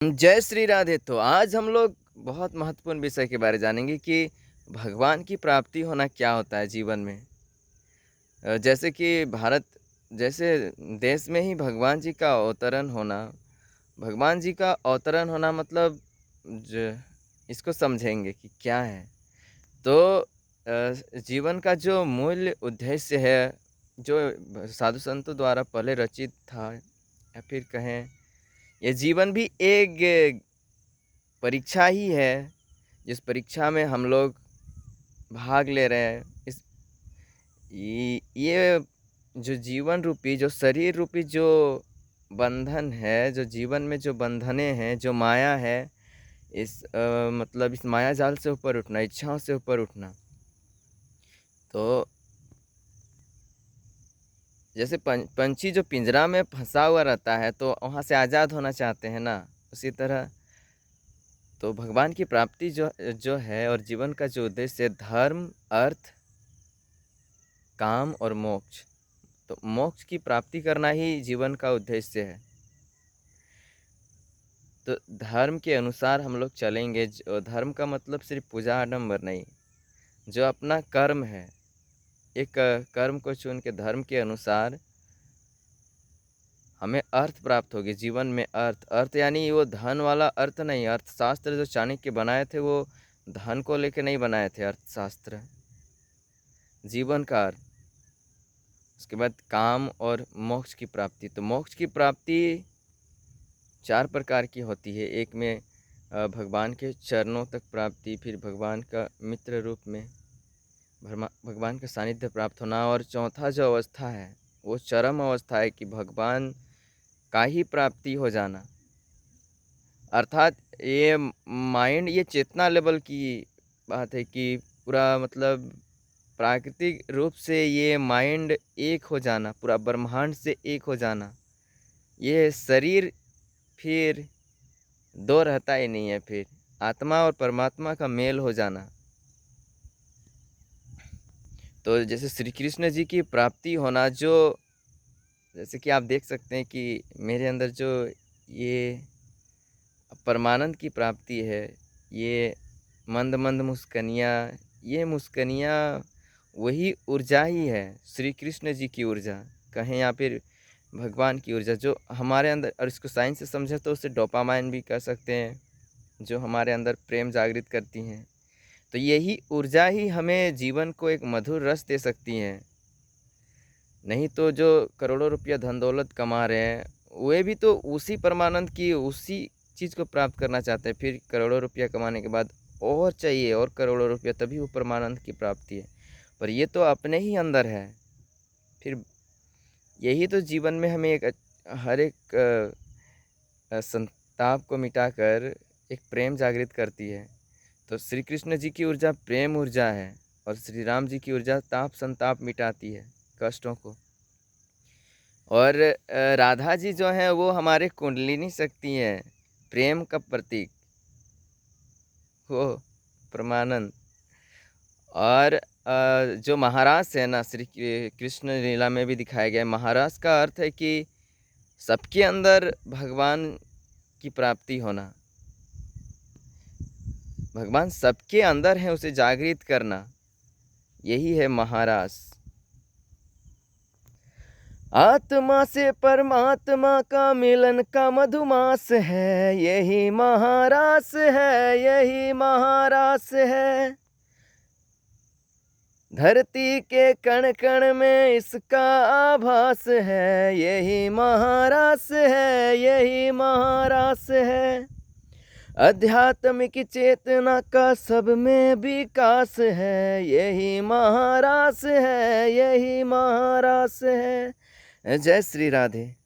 जय श्री राधे। तो आज हम लोग बहुत महत्वपूर्ण विषय के बारे जानेंगे कि भगवान की प्राप्ति होना क्या होता है जीवन में। जैसे कि भारत जैसे देश में ही भगवान जी का अवतरण होना, भगवान जी का अवतरण होना मतलब ज इसको समझेंगे कि क्या है। तो जीवन का जो मूल उद्देश्य है, जो साधु संतों द्वारा पहले रचित था या फिर कहें ये जीवन भी एक परीक्षा ही है, जिस परीक्षा में हम लोग भाग ले रहे हैं। ये जो जीवन रूपी, जो शरीर रूपी जो बंधन है, जो जीवन में जो बंधनें हैं, जो माया है, मतलब इस माया जाल से ऊपर उठना, इच्छाओं से ऊपर उठना। तो जैसे पंछी जो पिंजरा में फंसा हुआ रहता है तो वहाँ से आज़ाद होना चाहते हैं ना, उसी तरह तो भगवान की प्राप्ति जो जो है और जीवन का जो उद्देश्य है, धर्म, अर्थ, काम और मोक्ष। तो मोक्ष की प्राप्ति करना ही जीवन का उद्देश्य है। तो धर्म के अनुसार हम लोग चलेंगे। जो धर्म का मतलब सिर्फ पूजा आडम्बर नहीं, जो अपना कर्म है, एक कर्म को चुन के धर्म के अनुसार हमें अर्थ प्राप्त होगी जीवन में। अर्थ यानी वो धन वाला अर्थ नहीं। अर्थशास्त्र जो चाणक्य बनाए थे वो धन को लेके नहीं बनाए थे। अर्थशास्त्र जीवन का अर्थ। उसके बाद काम और मोक्ष की प्राप्ति। तो मोक्ष की प्राप्ति 4 प्रकार की होती है। एक में भगवान के चरणों तक प्राप्ति, फिर भगवान का मित्र रूप में भगवान का सानिध्य प्राप्त होना, और चौथा जो अवस्था है वो चरम अवस्था है कि भगवान का ही प्राप्ति हो जाना। अर्थात ये माइंड, ये चेतना लेवल की बात है कि पूरा मतलब प्राकृतिक रूप से ये माइंड एक हो जाना, पूरा ब्रह्मांड से एक हो जाना। ये शरीर फिर दो रहता ही नहीं है। फिर आत्मा और परमात्मा का मेल हो जाना। तो जैसे श्री कृष्ण जी की प्राप्ति होना, जो जैसे कि आप देख सकते हैं कि मेरे अंदर जो ये परमानंद की प्राप्ति है, ये मंद मंद मुस्कनियाँ, ये मुस्कनियाँ वही ऊर्जा ही है, श्री कृष्ण जी की ऊर्जा कहें या फिर भगवान की ऊर्जा जो हमारे अंदर। और इसको साइंस से समझे तो उसे डोपामाइन भी कह सकते हैं, जो हमारे अंदर प्रेम जागृत करती हैं। तो यही ऊर्जा ही हमें जीवन को एक मधुर रस दे सकती हैं। नहीं तो जो करोड़ों रुपया धन दौलत कमा रहे हैं, वे भी तो उसी परमानंद की, उसी चीज़ को प्राप्त करना चाहते हैं। फिर करोड़ों रुपया कमाने के बाद और चाहिए, और करोड़ों रुपया, तभी वो परमानंद की प्राप्ति है। पर ये तो अपने ही अंदर है। फिर यही तो जीवन में हमें हर एक संताप को मिटाकर एक प्रेम जागृत करती है। तो श्री कृष्ण जी की ऊर्जा प्रेम ऊर्जा है, और श्री राम जी की ऊर्जा ताप संताप मिटाती है, कष्टों को। और राधा जी जो हैं वो हमारे कुंडलिनी शक्ति हैं, प्रेम का प्रतीक, वो परमानंद। और जो महारास है ना, श्री कृष्ण लीला में भी दिखाया गया है। महारास का अर्थ है कि सबके अंदर भगवान की प्राप्ति होना। भगवान सबके अंदर है, उसे जागृत करना, यही है महारास। आत्मा से परमात्मा का मिलन का मधुमास है, यही महारास है, यही महारास है। धरती के कण कण में इसका आभास है, यही महारास है, यही महारास है। आध्यात्मिक चेतना का सब में विकास है, यही महारास है, यही महारास है। जय श्री राधे।